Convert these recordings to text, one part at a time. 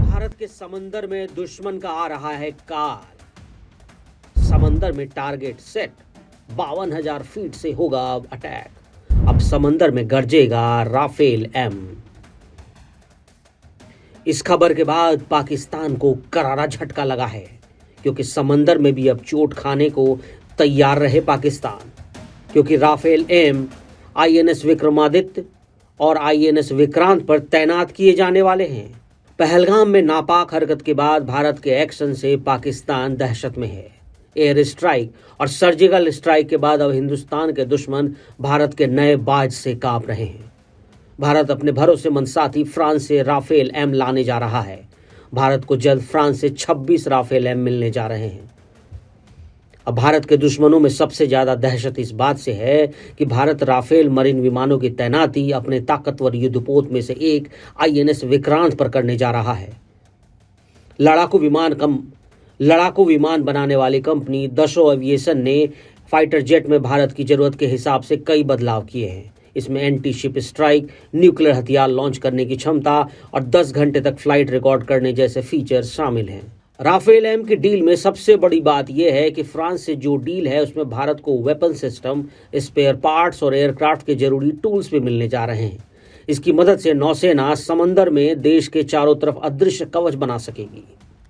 भारत के समंदर में दुश्मन का आ रहा है काल। समंदर में टारगेट सेट, 52,000 फीट से होगा अब अटैक। अब समंदर में गरजेगा राफेल एम। इस खबर के बाद पाकिस्तान को करारा झटका लगा है, क्योंकि समंदर में भी अब चोट खाने को तैयार रहे पाकिस्तान, क्योंकि राफेल एम आईएनएस विक्रमादित्य और आईएनएस विक्रांत पर तैनात किए जाने वाले हैं। पहलगाम में नापाक हरकत के बाद भारत के एक्शन से पाकिस्तान दहशत में है। एयर स्ट्राइक और सर्जिकल स्ट्राइक के बाद अब हिंदुस्तान के दुश्मन भारत के नए बाज से कांप रहे हैं। भारत अपने भरोसेमंद साथी फ्रांस से राफेल एम लाने जा रहा है। भारत को जल्द फ्रांस से 26 राफेल एम मिलने जा रहे हैं। अब भारत के दुश्मनों में सबसे ज्यादा दहशत इस बात से है कि भारत राफेल मरीन विमानों की तैनाती अपने ताकतवर युद्धपोत में से एक आईएनएस विक्रांत पर करने जा रहा है। लड़ाकू विमान बनाने वाली कंपनी दशो एविएशन ने फाइटर जेट में भारत की जरूरत के हिसाब से कई बदलाव किए हैं। इसमें एंटी शिप स्ट्राइक, न्यूक्लियर हथियार लॉन्च करने की क्षमता और 10 घंटे तक फ्लाइट रिकॉर्ड करने जैसे फीचर्स शामिल हैं। राफेल एम की डील में सबसे बड़ी बात यह है कि फ्रांस से जो डील है उसमें भारत को वेपन सिस्टम, स्पेयर पार्ट्स और एयरक्राफ्ट के जरूरी टूल्स भी मिलने जा रहे हैं। इसकी मदद से नौसेना समंदर में देश के चारों तरफ अदृश्य कवच बना सकेगी।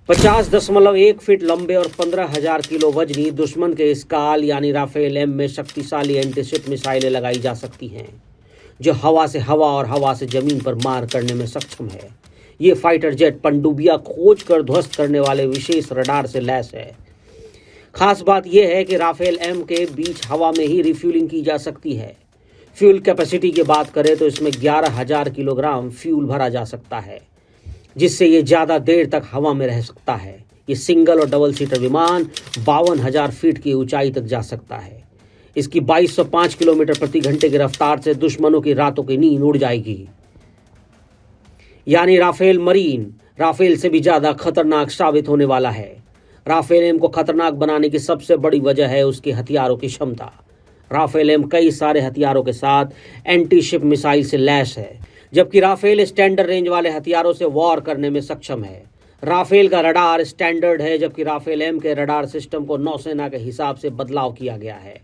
50.1 फीट लंबे और 15,000 किलो वजनी दुश्मन के इस काल यानी राफेल एम में शक्तिशाली एंटीशिप मिसाइलें लगाई जा सकती हैं, जो हवा से हवा और हवा से जमीन पर मार करने में सक्षम है। ये फाइटर जेट पनडुब्बियां खोज कर ध्वस्त करने वाले विशेष रडार से लैस है। खास बात यह है कि राफेल एम के बीच हवा में ही रिफ्यूलिंग की जा सकती है। फ्यूल कैपेसिटी की बात करें तो इसमें 11,000 किलोग्राम फ्यूल भरा जा सकता है, जिससे ये ज़्यादा देर तक हवा में रह सकता है। ये सिंगल और डबल सीटर विमान 52,000 फीट की ऊंचाई तक जा सकता है। इसकी 2205 किलोमीटर प्रति घंटे की रफ्तार से दुश्मनों की रातों की नींद उड़ जाएगी। यानी राफेल मरीन राफेल से भी ज़्यादा खतरनाक साबित होने वाला है। राफेल एम को खतरनाक बनाने की सबसे बड़ी वजह है उसके हथियारों की क्षमता। राफेल एम कई सारे हथियारों के साथ एंटी शिप मिसाइल से लैस है, जबकि राफेल स्टैंडर्ड रेंज वाले हथियारों से वॉर करने में सक्षम है। राफेल का रडार स्टैंडर्ड है, जबकि राफेल एम के रडार सिस्टम को नौसेना के हिसाब से बदलाव किया गया है।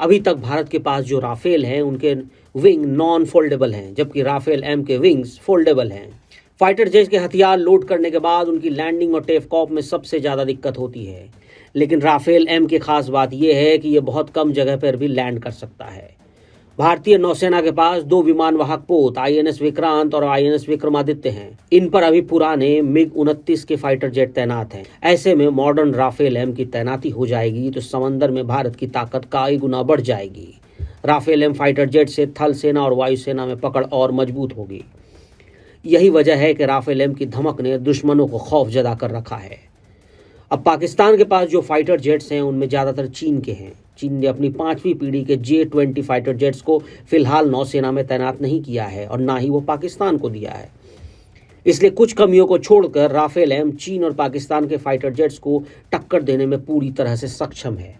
अभी तक भारत के पास जो राफेल हैं उनके विंग नॉन फोल्डेबल हैं, जबकि राफेल एम के विंग्स फोल्डेबल हैं। फाइटर जेट के हथियार लोड करने के बाद उनकी लैंडिंग और टेक ऑफ में सबसे ज़्यादा दिक्कत होती है, लेकिन राफेल एम की खास बात यह है कि यह बहुत कम जगह पर भी लैंड कर सकता है। भारतीय नौसेना के पास 2 विमानवाहक पोत आईएनएस विक्रांत और आईएनएस विक्रमादित्य हैं। इन पर अभी पुराने मिग-29 के फाइटर जेट तैनात हैं। ऐसे में मॉडर्न राफेल एम की तैनाती हो जाएगी तो समंदर में भारत की ताकत कई गुना बढ़ जाएगी। राफेल एम फाइटर जेट से थल सेना और वायुसेना में पकड़ और मजबूत होगी। यही वजह है कि राफेल एम की धमक ने दुश्मनों को खौफ जदा कर रखा है। अब पाकिस्तान के पास जो फाइटर जेट्स हैं उनमें ज़्यादातर चीन के हैं। चीन ने अपनी 5वीं पीढ़ी के J-20 फाइटर जेट्स को फिलहाल नौसेना में तैनात नहीं किया है और ना ही वो पाकिस्तान को दिया है। इसलिए कुछ कमियों को छोड़कर राफेल एम चीन और पाकिस्तान के फाइटर जेट्स को टक्कर देने में पूरी तरह से सक्षम है।